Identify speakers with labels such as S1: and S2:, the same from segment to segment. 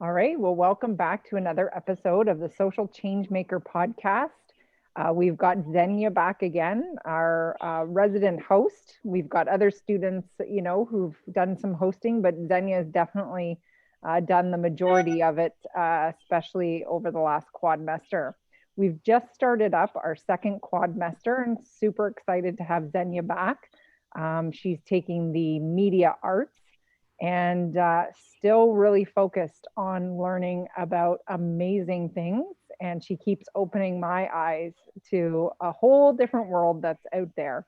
S1: All right. Well, welcome back to another episode of the Social Changemaker podcast. We've got Zenya back again, our resident host. We've got other students, who've done some hosting, but Zenya has definitely done the majority of it, especially over the last quadmester. We've just started up our second quadmester and super excited to have Zenya back. She's taking the media arts and still really focused on learning about amazing things. And she keeps opening my eyes to a whole different world that's out there.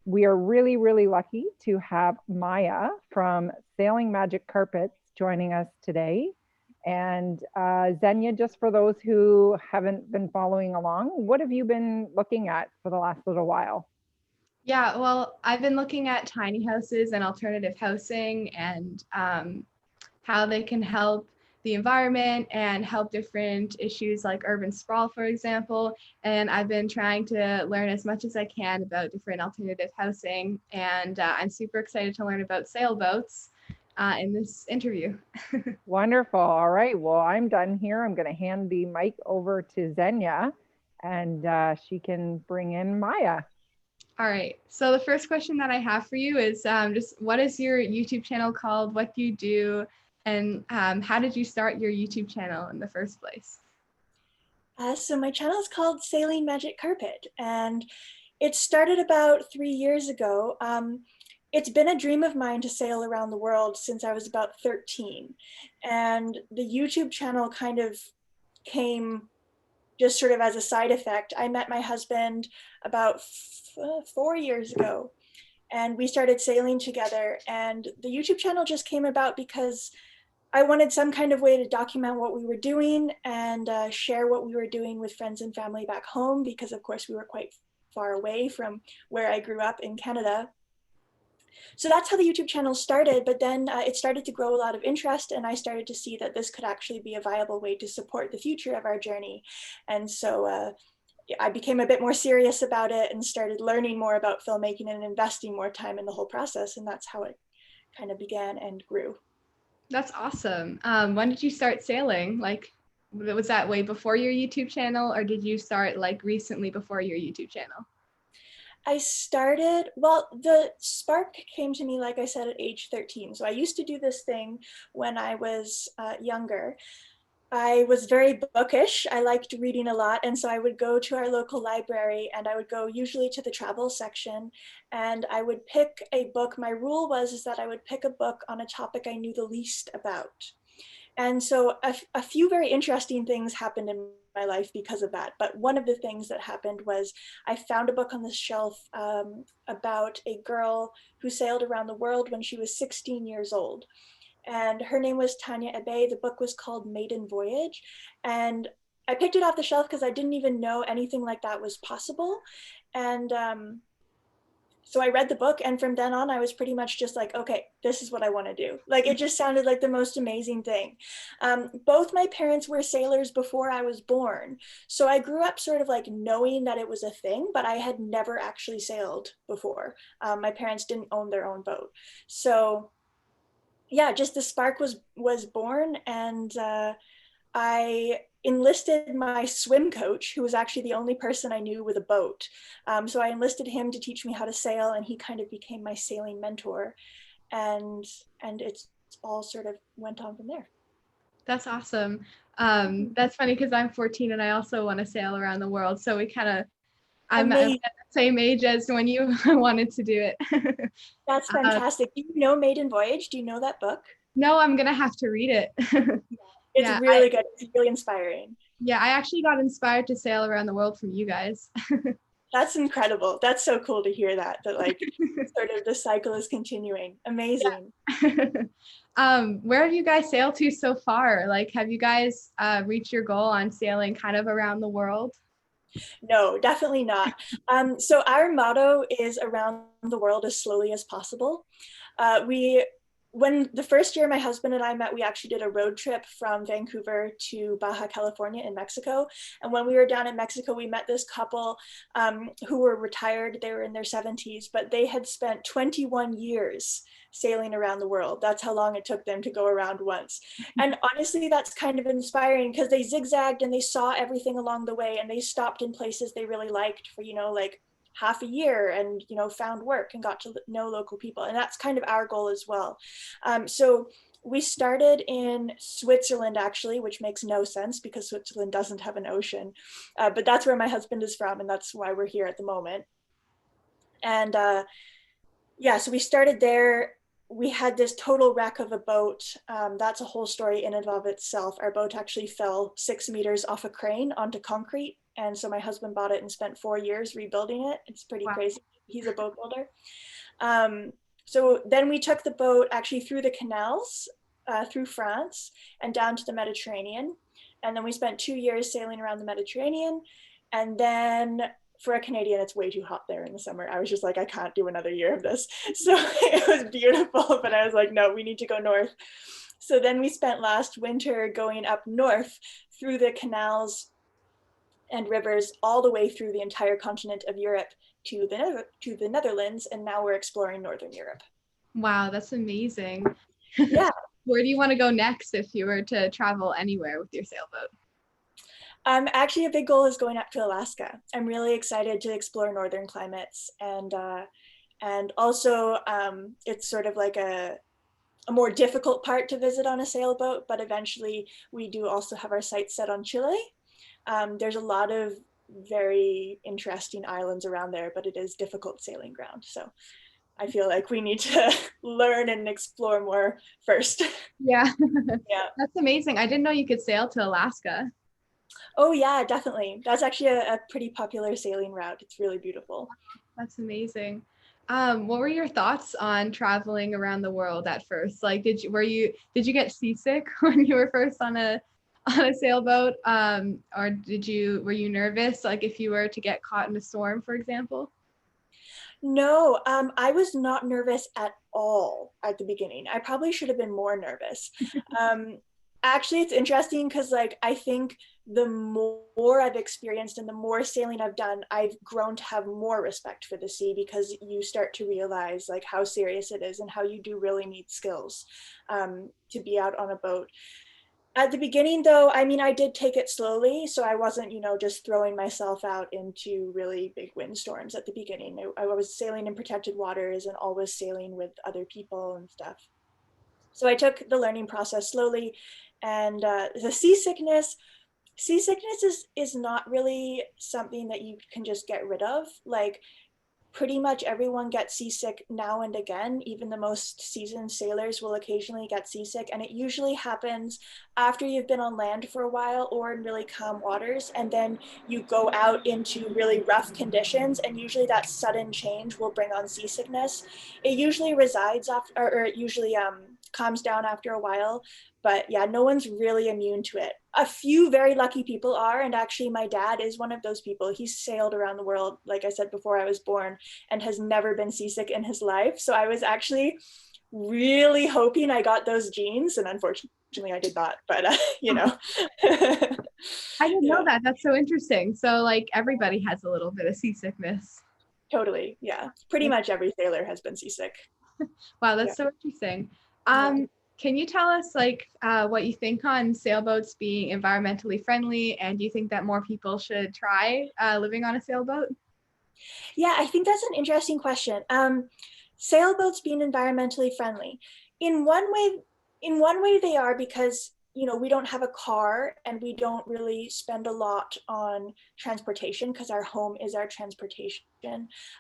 S1: We are really, really lucky to have Maya from Sailing Magic Carpets joining us today. And Zenya, just for those who haven't been following along, what have you been looking at for the last little while?
S2: Yeah, well, I've been looking at tiny houses and alternative housing and how they can help the environment and help different issues like urban sprawl, for example. And I've been trying to learn as much as I can about different alternative housing. And I'm super excited to learn about sailboats in this interview.
S1: Wonderful. All right. Well, I'm done here. I'm going to hand the mic over to Zenya and she can bring in Maya.
S2: All right. So the first question that I have for you is just what is your YouTube channel called? What do you do? And how did you start your YouTube channel in the first place?
S3: So my channel is called Sailing Magic Carpet, and it started about 3 years ago. It's been a dream of mine to sail around the world since I was about 13. And the YouTube channel kind of came just sort of as a side effect. I met my husband about 4 years ago, and we started sailing together. And the YouTube channel just came about because I wanted some kind of way to document what we were doing and share what we were doing with friends and family back home, because of course we were quite far away from where I grew up in Canada. So that's how the YouTube channel started, but then it started to grow a lot of interest, and I started to see that this could actually be a viable way to support the future of our journey. And so I became a bit more serious about it and started learning more about filmmaking and investing more time in the whole process, and that's how it kind of began and grew.
S2: That's awesome. When did you start sailing? Like, was that way before your YouTube channel, or did you start like recently before your YouTube channel?
S3: I started, well, the spark came to me, like I said, at age 13. So I used to do this thing when I was younger. I was very bookish. I liked reading a lot. And so I would go to our local library, and I would go usually to the travel section, and I would pick a book. My rule was that I would pick a book on a topic I knew the least about. And so a few very interesting things happened in my life because of that. But one of the things that happened was I found a book on the shelf about a girl who sailed around the world when she was 16 years old. And her name was Tania Aebi. The book was called Maiden Voyage. And I picked it off the shelf because I didn't even know anything like that was possible. And so I read the book, and from then on, I was pretty much just like, okay, this is what I want to do. Like, it just sounded like the most amazing thing. Both my parents were sailors before I was born. So I grew up sort of like knowing that it was a thing, but I had never actually sailed before. My parents didn't own their own boat. So yeah, just the spark was born, and I enlisted my swim coach, who was actually the only person I knew with a boat. So I enlisted him to teach me how to sail, and he kind of became my sailing mentor. And it's all sort of went on from there.
S2: That's awesome. That's funny because I'm 14 and I also want to sail around the world. So I'm at the same age as when you wanted to do it.
S3: That's fantastic. Do you know Maiden Voyage? Do you know that book?
S2: No, I'm going to have to read it.
S3: It's really good. It's really inspiring.
S2: Yeah, I actually got inspired to sail around the world from you guys.
S3: That's incredible. That's so cool to hear that like sort of the cycle is continuing. Amazing.
S2: Yeah. Where have you guys sailed to so far? Like, have you guys reached your goal on sailing kind of around the world?
S3: No, definitely not. So our motto is around the world as slowly as possible. When the first year my husband and I met, we actually did a road trip from Vancouver to Baja California in Mexico. And when we were down in Mexico, we met this couple who were retired. They were in their 70s, but they had spent 21 years sailing around the world. That's how long it took them to go around once. And honestly, that's kind of inspiring because they zigzagged and they saw everything along the way, and they stopped in places they really liked for, you know, like half a year, and, you know, found work and got to know local people. And that's kind of our goal as well. So we started in Switzerland, actually, which makes no sense because Switzerland doesn't have an ocean. But that's where my husband is from, and that's why we're here at the moment. And yeah, so we started there. We had this total wreck of a boat. That's a whole story in and of itself. Our boat actually fell 6 meters off a crane onto concrete. And so my husband bought it and spent 4 years rebuilding it. It's pretty crazy. He's a boat builder. So then we took the boat actually through the canals, through France and down to the Mediterranean. And then we spent 2 years sailing around the Mediterranean. And then for a Canadian, it's way too hot there in the summer. I was just like, I can't do another year of this. So it was beautiful, but I was like, no, we need to go north. So then we spent last winter going up north through the canals and rivers all the way through the entire continent of Europe to the Netherlands, and now we're exploring Northern Europe.
S2: Wow, that's amazing.
S3: Yeah.
S2: Where do you want to go next if you were to travel anywhere with your sailboat?
S3: Actually, a big goal is going up to Alaska. I'm really excited to explore northern climates, and also it's sort of like a more difficult part to visit on a sailboat, but eventually we do also have our sights set on Chile. There's a lot of very interesting islands around there, but it is difficult sailing ground. So I feel like we need to learn and explore more first.
S2: Yeah.
S3: Yeah.
S2: That's amazing. I didn't know you could sail to Alaska.
S3: Oh yeah, definitely. That's actually a pretty popular sailing route. It's really beautiful.
S2: That's amazing. What were your thoughts on traveling around the world at first? Like, did you get seasick when you were first on a sailboat? Or were you nervous, like if you were to get caught in a storm, for example?
S3: No, I was not nervous at all at the beginning. I probably should have been more nervous. Actually, it's interesting because, like, I think the more I've experienced and the more sailing I've done, I've grown to have more respect for the sea, because you start to realize like how serious it is and how you do really need skills to be out on a boat. At the beginning, though, I mean, I did take it slowly, so I wasn't, you know, just throwing myself out into really big windstorms at the beginning. I was sailing in protected waters and always sailing with other people and stuff. So I took the learning process slowly, and the seasickness is not really something that you can just get rid of. Like, pretty much everyone gets seasick now and again. Even the most seasoned sailors will occasionally get seasick, and it usually happens after you've been on land for a while or in really calm waters, and then you go out into really rough conditions, and usually that sudden change will bring on seasickness. It usually resides after, or it usually calms down after a while, but yeah, no one's really immune to it. A few very lucky people are, and actually my dad is one of those people. He's sailed around the world, like I said, before I was born, and has never been seasick in his life. So I was actually really hoping I got those genes, and unfortunately I did not, but you know.
S2: I didn't know that. That's so interesting. So like everybody has a little bit of seasickness.
S3: Totally, yeah. Pretty much every sailor has been seasick.
S2: Wow, that's so interesting. Can you tell us like what you think on sailboats being environmentally friendly, and do you think that more people should try living on a sailboat?
S3: Yeah, I think that's an interesting question. Sailboats being environmentally friendly. In one way they are, because, you know, we don't have a car and we don't really spend a lot on transportation because our home is our transportation.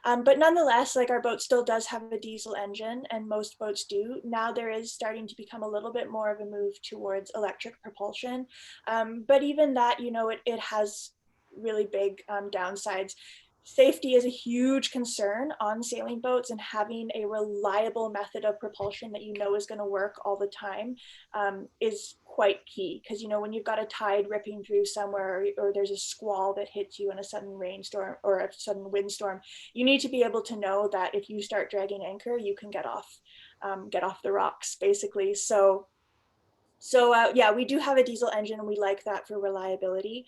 S3: But nonetheless, like, our boat still does have a diesel engine, and most boats do. Now there is starting to become a little bit more of a move towards electric propulsion. But even that, you know, it has really big downsides. Safety is a huge concern on sailing boats, and having a reliable method of propulsion that you know is going to work all the time is quite key. Because, you know, when you've got a tide ripping through somewhere, or there's a squall that hits you in a sudden rainstorm or a sudden windstorm, you need to be able to know that if you start dragging anchor, you can get off the rocks, basically. So yeah, we do have a diesel engine, and we like that for reliability.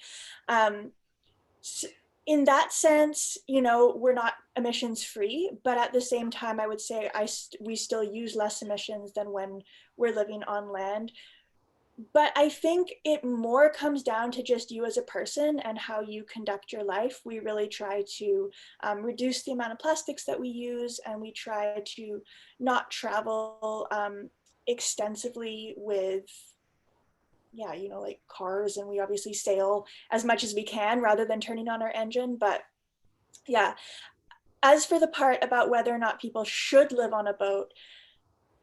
S3: in that sense, you know, we're not emissions free, but at the same time, I would say we still use less emissions than when we're living on land. But I think it more comes down to just you as a person and how you conduct your life. We really try to reduce the amount of plastics that we use, and we try to not travel extensively with, yeah, you know, like cars, and we obviously sail as much as we can rather than turning on our engine. But yeah, as for the part about whether or not people should live on a boat,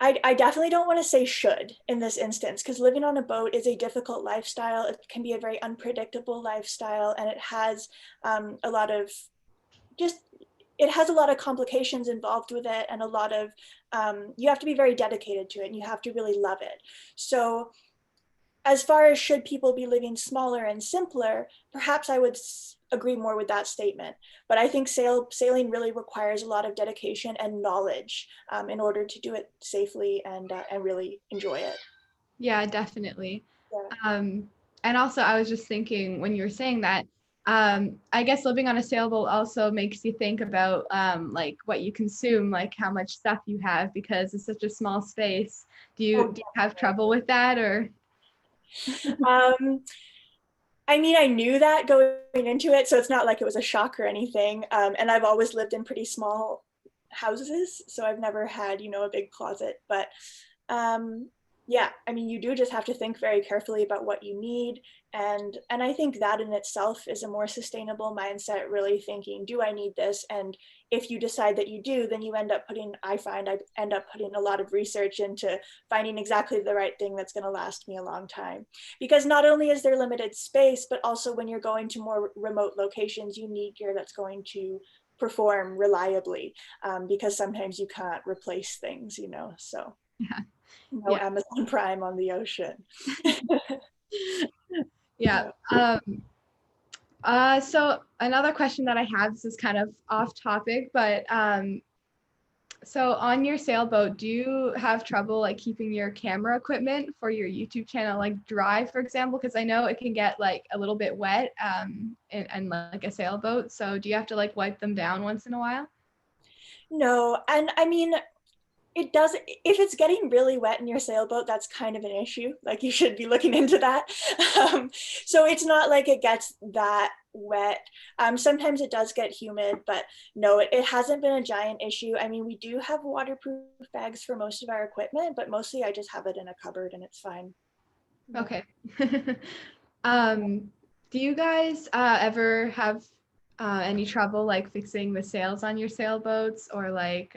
S3: I definitely don't want to say should in this instance, because living on a boat is a difficult lifestyle. It can be a very unpredictable lifestyle, and it has a lot of just, it has a lot of complications involved with it, and a lot of, you have to be very dedicated to it, and you have to really love it. So as far as should people be living smaller and simpler, perhaps I would agree more with that statement. But I think sailing really requires a lot of dedication and knowledge in order to do it safely and really enjoy it.
S2: Yeah, definitely.
S3: Yeah.
S2: And also, I was just thinking when you were saying that, I guess living on a sailboat also makes you think about like what you consume, like how much stuff you have, because it's such a small space. Do you have trouble with that, or?
S3: I mean, I knew that going into it, so it's not like it was a shock or anything. And I've always lived in pretty small houses, so I've never had, you know, a big closet. But yeah, I mean, you do just have to think very carefully about what you need. And I think that in itself is a more sustainable mindset, really thinking, do I need this? And if you decide that you do, then you end up putting, I find I end up putting a lot of research into finding exactly the right thing that's going to last me a long time. Because not only is there limited space, but also when you're going to more remote locations, you need gear that's going to perform reliably, because sometimes you can't replace things, you know, so.
S2: Yeah.
S3: No Amazon Prime on the ocean.
S2: Yeah. So another question that I have, this is kind of off topic, but so on your sailboat, do you have trouble like keeping your camera equipment for your YouTube channel like dry, for example? Because I know it can get like a little bit wet and like a sailboat. So do you have to like wipe them down once in a while?
S3: No, and I mean, it does, if it's getting really wet in your sailboat, that's kind of an issue. Like you should be looking into that. So it's not like it gets that wet. Sometimes it does get humid, but no, it hasn't been a giant issue. I mean, we do have waterproof bags for most of our equipment, but mostly I just have it in a cupboard and it's fine.
S2: Okay. Do you guys ever have any trouble like fixing the sails on your sailboats, or like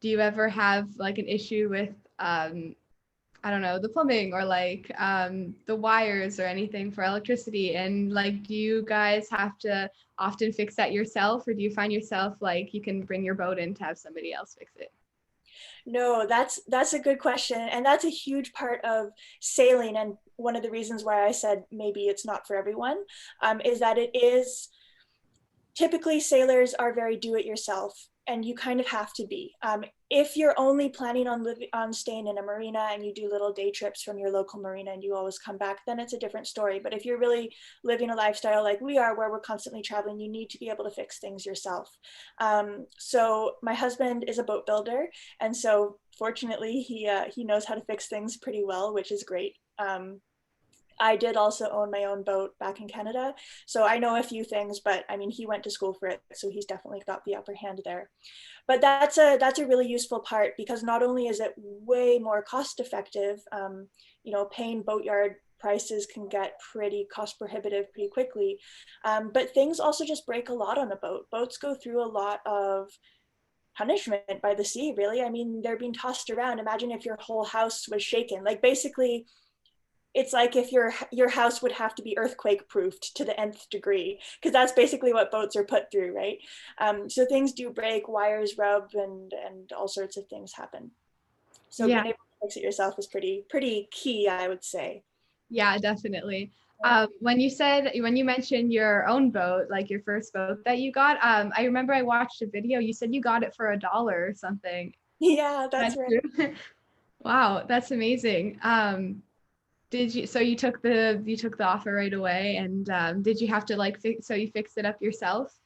S2: do you ever have like an issue with I don't know, the plumbing or like the wires or anything for electricity? And like, do you guys have to often fix that yourself, or do you find yourself like you can bring your boat in to have somebody else fix it?
S3: No, that's a good question. And that's a huge part of sailing. And one of the reasons why I said maybe it's not for everyone, is that it is, typically sailors are very do-it-yourself, and you kind of have to be. If you're only planning on staying in a marina and you do little day trips from your local marina and you always come back, then it's a different story. But if you're really living a lifestyle like we are, where we're constantly traveling, you need to be able to fix things yourself. So my husband is a boat builder, and so fortunately he knows how to fix things pretty well, which is great. I did also own my own boat back in Canada, so I know a few things, but I mean, he went to school for it, so he's definitely got the upper hand there. But that's a really useful part, because not only is it way more cost effective, you know, paying boatyard prices can get pretty cost prohibitive pretty quickly, but things also just break a lot on a boat. Boats go through a lot of punishment by the sea, really. I mean, they're being tossed around. Imagine if your whole house was shaken. Like basically, it's like if your house would have to be earthquake proofed to the nth degree, because that's basically what boats are put through, right? So things do break, wires rub, and all sorts of things happen. So
S2: Yeah.
S3: being able to fix it yourself is pretty key, I would say.
S2: Yeah, definitely. When you mentioned your own boat, like your first boat that you got, I remember I watched a video. You said you got it for $1 or something.
S3: Yeah, that's right.
S2: Wow, that's amazing. So you took the offer right away, and did you have to like so you fixed it up yourself?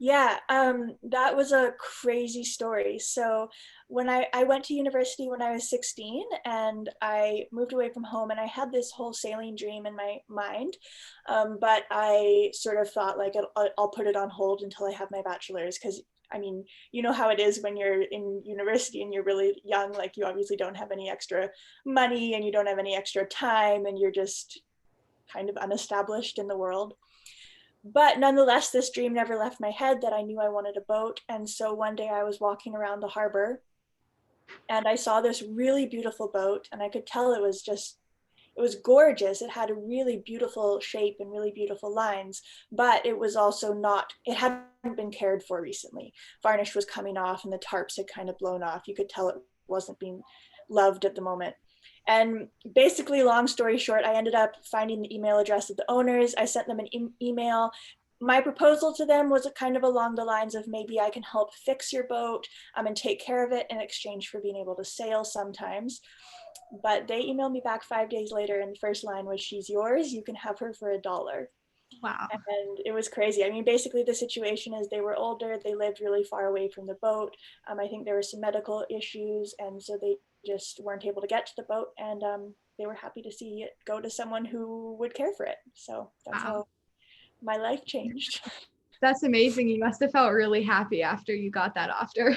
S3: Yeah, that was a crazy story. So when I went to university when I was 16, and I moved away from home, and I had this whole sailing dream in my mind, but I sort of thought like I'll put it on hold until I have my bachelor's, because I mean, you know how it is when you're in university and you're really young, like you obviously don't have any extra money and you don't have any extra time and you're just kind of unestablished in the world. But nonetheless, this dream never left my head that I knew I wanted a boat. And so one day I was walking around the harbor and I saw this really beautiful boat, and I could tell it was gorgeous. It had a really beautiful shape and really beautiful lines, but it was also not, it hadn't been cared for recently. Varnish was coming off and the tarps had kind of blown off. You could tell it wasn't being loved at the moment. And basically, long story short, I ended up finding the email address of the owners. I sent them an email. My proposal to them was kind of along the lines of, maybe I can help fix your boat and take care of it in exchange for being able to sail sometimes. But they emailed me back 5 days later, and the first line was, "She's yours. You can have her for $1."
S2: Wow.
S3: And it was crazy. I mean, basically the situation is they were older, they lived really far away from the boat. I think there were some medical issues, and so they just weren't able to get to the boat, and they were happy to see it go to someone who would care for it. So that's
S2: Wow.
S3: how my life changed.
S2: That's amazing. You must have felt really happy after you got that offer.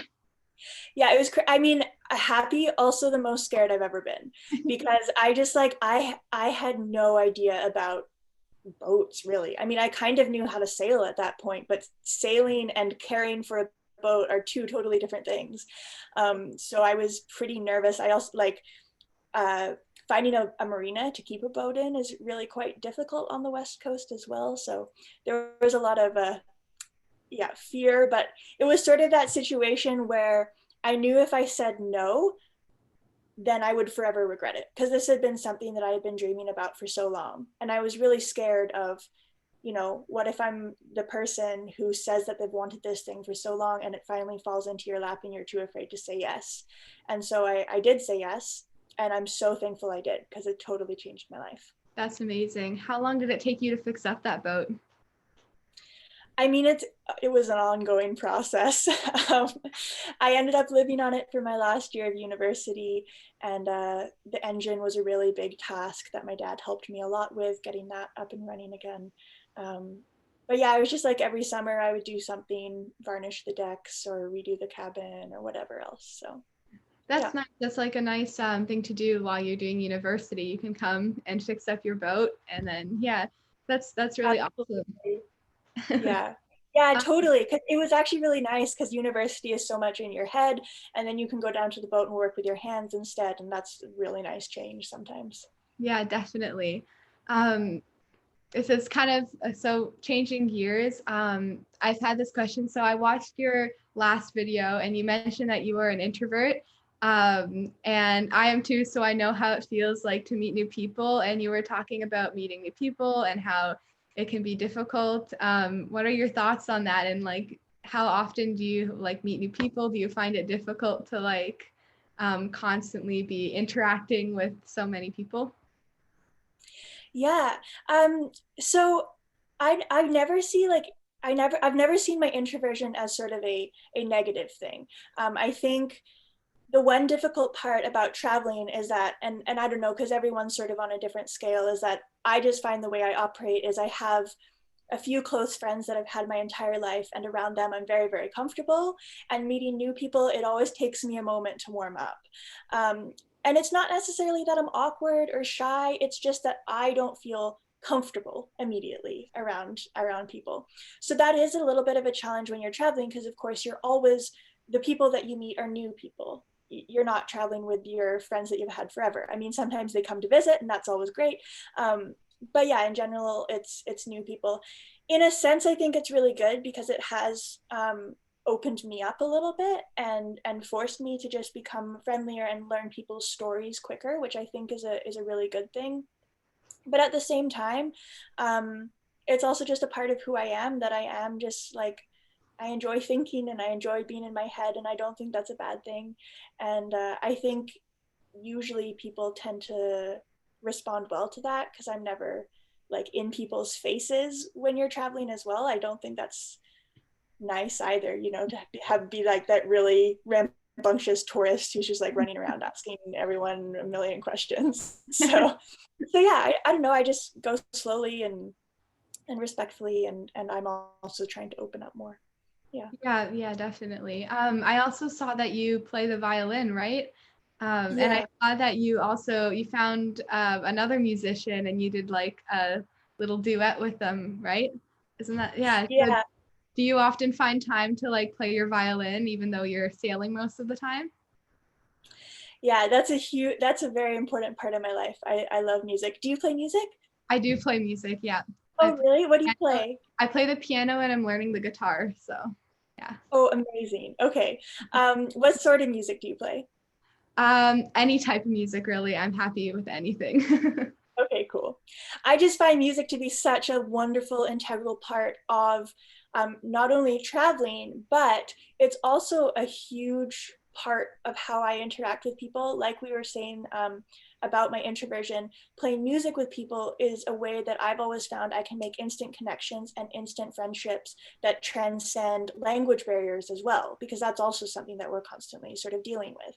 S3: Yeah, it was, I mean, happy, also the most scared I've ever been, because I just like, I had no idea about boats really. I mean, I kind of knew how to sail at that point, but sailing and caring for a boat are two totally different things. So I was pretty nervous. I also like finding a marina to keep a boat in is really quite difficult on the West Coast as well. So there was a lot of fear, but it was sort of that situation where I knew if I said no, then I would forever regret it, because this had been something that I had been dreaming about for so long. And I was really scared of, what if I'm the person who says that they've wanted this thing for so long and it finally falls into your lap and you're too afraid to say yes. And so I did say yes. And I'm so thankful I did, because it totally changed my life.
S2: That's amazing. How long did it take you to fix up that boat?
S3: I mean, it was an ongoing process. um, I ended up living on it for my last year of university, and the engine was a really big task that my dad helped me a lot with, getting that up and running again. But yeah, it was just like every summer I would do something, varnish the decks or redo the cabin or whatever else. So
S2: That's
S3: yeah.
S2: nice. That's like a nice thing to do while you're doing university. You can come and fix up your boat, and then yeah, that's really awesome.
S3: Yeah. Yeah, totally. Because it was actually really nice, because university is so much in your head, and then you can go down to the boat and work with your hands instead. And that's a really nice change sometimes.
S2: Yeah, definitely. Um, this is kind of so changing gears. I've had this question. So I watched your last video and you mentioned that you were an introvert. And I am too, so I know how it feels like to meet new people. And you were talking about meeting new people and how it can be difficult. What are your thoughts on that? And like, how often do you like meet new people? Do you find it difficult to like constantly be interacting with so many people?
S3: Yeah. So I've never see like I've never seen my introversion as sort of a negative thing. I think the one difficult part about traveling is that, and I don't know, because everyone's sort of on a different scale, is that I just find the way I operate is I have a few close friends that I've had my entire life, and around them I'm very, very comfortable. And meeting new people, it always takes me a moment to warm up. Um, and it's not necessarily that I'm awkward or shy, it's just that I don't feel comfortable immediately around people. So that is a little bit of a challenge when you're traveling, because of course you're always, the people that you meet are new people. You're not traveling with your friends that you've had forever. I mean, sometimes they come to visit and that's always great. But yeah, in general, it's new people. In a sense, I think it's really good, because it has opened me up a little bit and forced me to just become friendlier and learn people's stories quicker, which I think is a really good thing. But at the same time, it's also just a part of who I am, that I am just like, I enjoy thinking and I enjoy being in my head, and I don't think that's a bad thing. And I think usually people tend to respond well to that because I'm never like in people's faces when you're traveling as well. I don't think that's nice either, you know, to be like that really rambunctious tourist who's just like running around asking everyone a million questions. So yeah, I don't know. I just go slowly and respectfully, and I'm also trying to open up more.
S2: Yeah, definitely. I also saw that you play the violin, right? And I saw that you found another musician and you did like a little duet with them, right? Isn't that, yeah. So do you often find time to like play your violin even though you're sailing most of the time?
S3: Yeah, that's a very important part of my life. I love music. Do you play music?
S2: I do play music, yeah.
S3: Oh, really? What do you play?
S2: I play the piano and I'm learning the guitar, so yeah.
S3: Oh, amazing. Okay. What sort of music do you play?
S2: Any type of music, really. I'm happy with anything.
S3: Okay, cool. I just find music to be such a wonderful, integral part of not only traveling, but it's also a huge part of how I interact with people. Like we were saying about my introversion, playing music with people is a way that I've always found I can make instant connections and instant friendships that transcend language barriers as well, because that's also something that we're constantly sort of dealing with.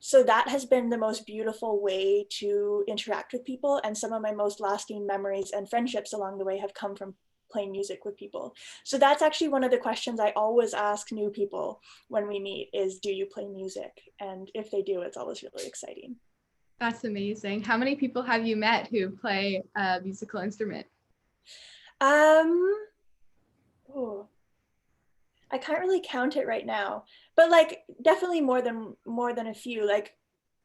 S3: So that has been the most beautiful way to interact with people. And some of my most lasting memories and friendships along the way have come from playing music with people. So that's actually one of the questions I always ask new people when we meet is, do you play music? And if they do, it's always really exciting.
S2: That's amazing. How many people have you met who play a musical instrument?
S3: Oh, I can't really count it right now, but like definitely more than a few. Like,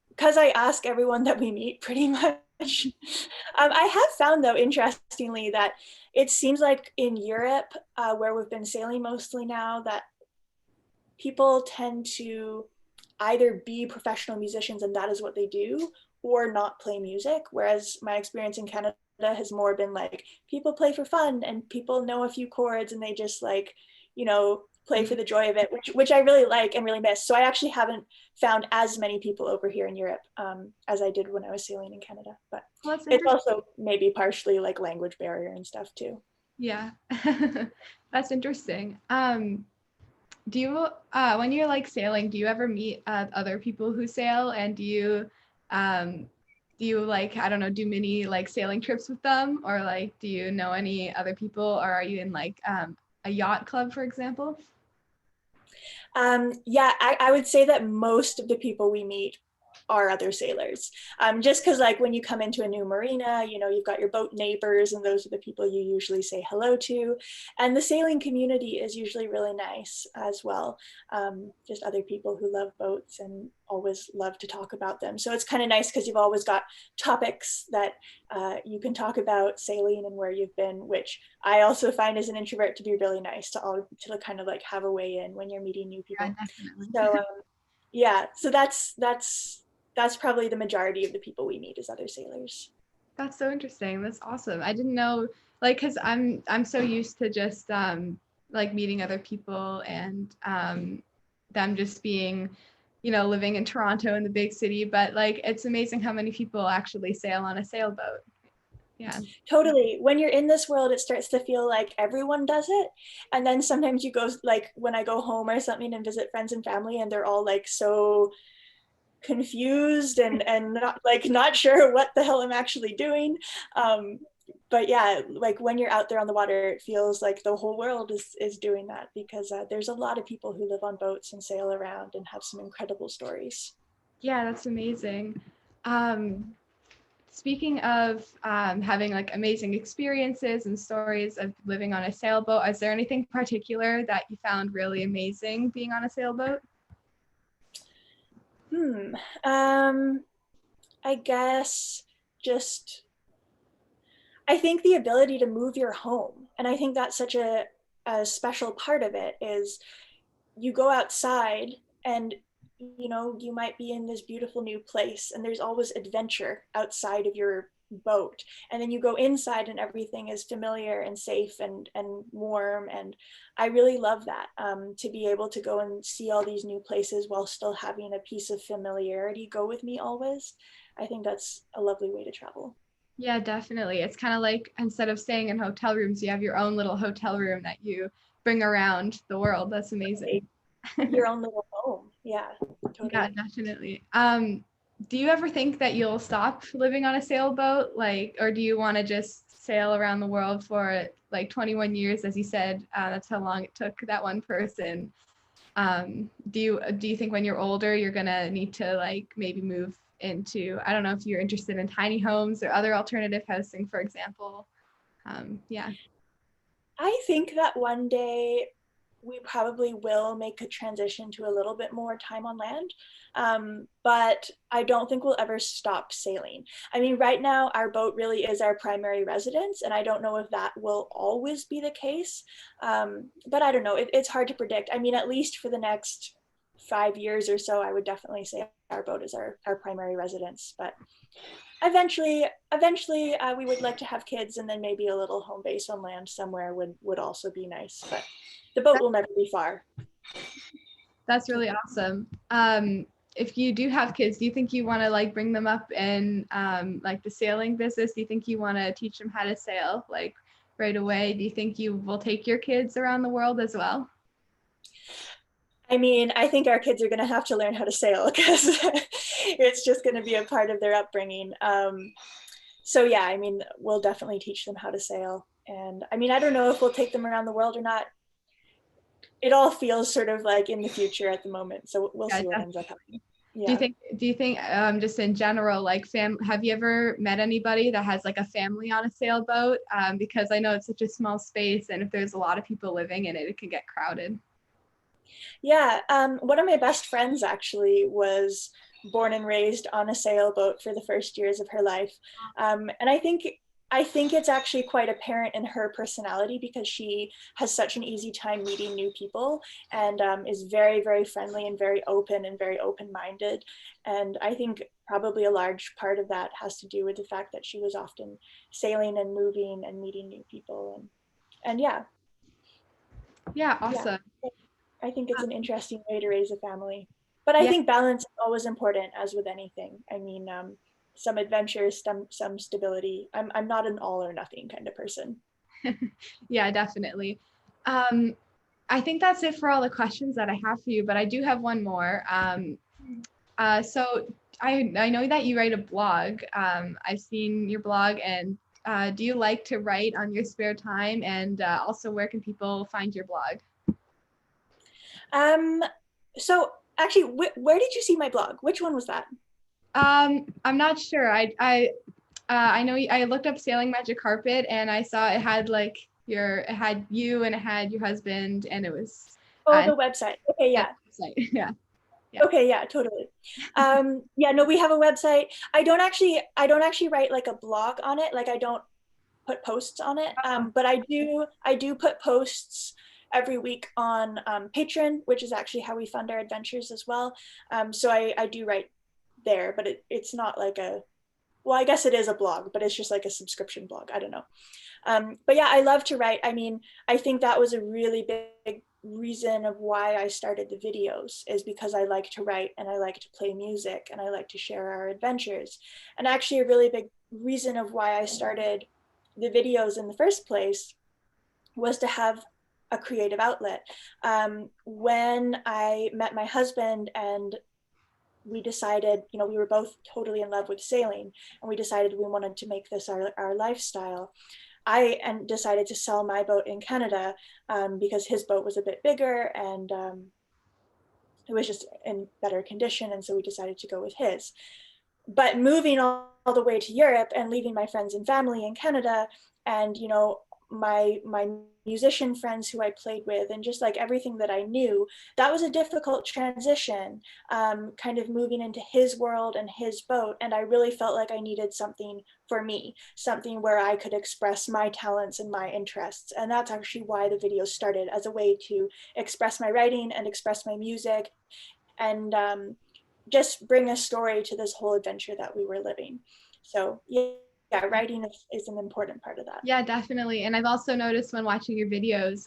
S3: because I ask everyone that we meet pretty much. I have found though, interestingly, that it seems like in Europe, where we've been sailing mostly now, that people tend to either be professional musicians and that is what they do, or not play music. Whereas my experience in Canada has more been like people play for fun and people know a few chords and they just like, you know, play for the joy of it, which I really like and really miss. So I actually haven't found as many people over here in Europe as I did when I was sailing in Canada. But it's also maybe partially like language barrier and stuff too.
S2: Yeah, that's interesting. Do you, when you're like sailing, do you ever meet other people who sail, and do you like, I don't know, do mini like sailing trips with them, or like do you know any other people, or are you in like a yacht club, for example?
S3: Yeah, I would say that most of the people we meet are other sailors. Just because like when you come into a new marina, you know, you've got your boat neighbors and those are the people you usually say hello to. And the sailing community is usually really nice as well. Just other people who love boats and always love to talk about them. So it's kind of nice because you've always got topics that you can talk about sailing and where you've been, which I also find as an introvert to be really nice to kind of like have a way in when you're meeting new people.
S2: Yeah, definitely.
S3: So yeah, so that's probably the majority of the people we meet as other sailors.
S2: That's so interesting. That's awesome. I didn't know, like, because I'm so used to just like meeting other people and them just being, you know, living in Toronto in the big city, but like it's amazing how many people actually sail on a sailboat. Yeah.
S3: Totally. When you're in this world, it starts to feel like everyone does it. And then sometimes you go, like when I go home or something and visit friends and family, and they're all like so confused and not sure what the hell I'm actually doing. But yeah, like when you're out there on the water, it feels like the whole world is doing that, because there's a lot of people who live on boats and sail around and have some incredible stories.
S2: Yeah, that's amazing. Speaking of having like amazing experiences and stories of living on a sailboat, is there anything particular that you found really amazing being on a sailboat?
S3: I guess just, I think the ability to move your home. And I think that's such a special part of it is you go outside and you know, you might be in this beautiful new place and there's always adventure outside of your boat, and then you go inside and everything is familiar and safe and warm. And I really love that, to be able to go and see all these new places while still having a piece of familiarity go with me always. I think that's a lovely way to travel.
S2: Yeah, definitely. It's kind of like instead of staying in hotel rooms, you have your own little hotel room that you bring around the world. That's amazing.
S3: Your own little home. Yeah,
S2: Yeah,
S3: totally.
S2: definitely. Do you ever think that you'll stop living on a sailboat, like, or do you want to just sail around the world for like 21 years, as you said? That's how long it took that one person. Do you think when you're older, you're gonna need to like maybe move into, I don't know if you're interested in tiny homes or other alternative housing, for example. Yeah.
S3: I think that one day we probably will make a transition to a little bit more time on land. But I don't think we'll ever stop sailing. I mean, right now, our boat really is our primary residence, and I don't know if that will always be the case. But I don't know, it's hard to predict. I mean, at least for the next 5 years or so, I would definitely say our boat is our primary residence. But eventually we would like to have kids, and then maybe a little home base on land somewhere would also be nice, but the boat will never be far.
S2: That's really awesome. If you do have kids, do you think you want to like bring them up in like the sailing business? Do you think you want to teach them how to sail like right away? Do you think you will take your kids around the world as well?
S3: I mean, I think our kids are going to have to learn how to sail because it's just going to be a part of their upbringing. So yeah, I mean, we'll definitely teach them how to sail. And I mean, I don't know if we'll take them around the world or not. It all feels sort of like in the future at the moment. So we'll
S2: Yeah,
S3: see what ends up happening.
S2: Do you
S3: Yeah.
S2: think just in general, like have you ever met anybody that has like a family on a sailboat? Because I know it's such a small space, and if there's a lot of people living in it, it can get crowded.
S3: Yeah, one of my best friends actually was born and raised on a sailboat for the first years of her life, and I think it's actually quite apparent in her personality because she has such an easy time meeting new people and is very, very friendly and very open and very open-minded. And I think probably a large part of that has to do with the fact that she was often sailing and moving and meeting new people and yeah,
S2: Yeah,
S3: yeah.
S2: awesome.
S3: I think it's an interesting way to raise a family. But I
S2: Yeah,
S3: think balance is always important, as with anything. I mean, some adventures, some stability. I'm not an all or nothing kind of person.
S2: yeah, definitely. Um, I think that's it for all the questions that I have for you, but I do have one more. So I know that you write a blog. I've seen your blog, and do you like to write on your spare time? And also, where can people find your blog?
S3: Um, so actually, where did you see my blog? Which one was that?
S2: I'm not sure. I know I looked up Sailing Magic Carpet, and I saw it had like it had you and it had your husband, and it was
S3: Oh, the website. Okay, yeah.
S2: website. Yeah. Yeah.
S3: Okay, yeah, totally. Yeah, no, we have a website. I don't actually write like a blog on it. Like I don't put posts on it. But I do put posts every week on Patreon, which is actually how we fund our adventures as well. So I do write there, but it's not like well, I guess it is a blog, but it's just like a subscription blog. I don't know. But yeah, I love to write. I mean, I think that was a really big reason of why I started the videos is because I like to write and I like to play music and I like to share our adventures. And actually a really big reason of why I started the videos in the first place was to have a creative outlet. When I met my husband and we decided, we were both totally in love with sailing and we decided we wanted to make this our lifestyle. I decided to sell my boat in Canada because his boat was a bit bigger and it was just in better condition. And so we decided to go with his. But moving all the way to Europe and leaving my friends and family in Canada and, my musician friends who I played with and just like everything that I knew, that was a difficult transition, kind of moving into his world and his boat. And I really felt like I needed something for me, something where I could express my talents and my interests. And that's actually why the video started, as a way to express my writing and express my music and just bring a story to this whole adventure that we were living. So yeah, yeah, writing is an important part of that.
S2: Yeah, definitely. And I've also noticed when watching your videos,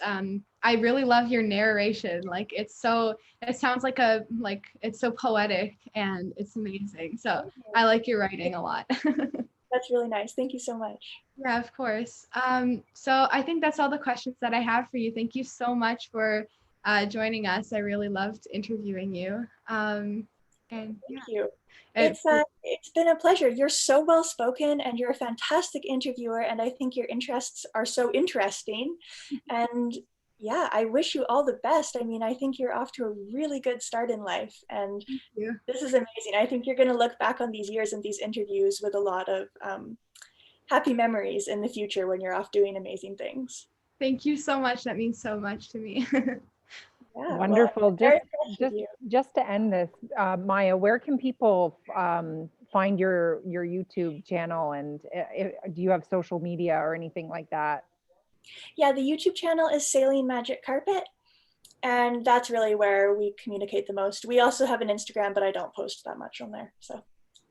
S2: I really love your narration. Like it sounds like it's so poetic and it's amazing. So I like your writing a lot.
S3: That's really nice. Thank you so much.
S2: Yeah, of course. So I think that's all the questions that I have for you. Thank you so much for joining us. I really loved interviewing you. And
S3: Thank
S2: yeah,
S3: you. It's been a pleasure. You're so well spoken and you're a fantastic interviewer, and I think your interests are so interesting. And yeah, I wish you all the best. I mean, I think you're off to a really good start in life, and
S2: thank you.
S3: this is amazing. I think you're going to look back on these years and these interviews with a lot of happy memories in the future when you're off doing amazing things.
S2: Thank you so much. That means so much to me.
S3: Yeah,
S1: Wonderful.
S3: well, very impressed with you.
S1: Just to end this, Maya, where can people find your YouTube channel, and do you have social media or anything like that?
S3: Yeah, the YouTube channel is Sailing Magic Carpet, and that's really where we communicate the most. We also have an Instagram, but I don't post that much on there. So,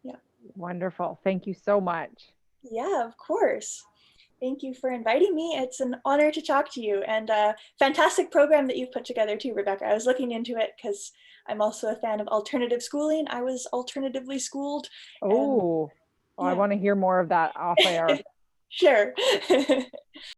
S3: yeah.
S1: Wonderful. Thank you so much.
S3: Yeah, of course. Thank you for inviting me. It's an honor to talk to you, and a fantastic program that you've put together too, Rebecca. I was looking into it because I'm also a fan of alternative schooling. I was alternatively schooled.
S1: Oh, well, I
S3: yeah.
S1: want to hear more of that off air.
S3: Sure.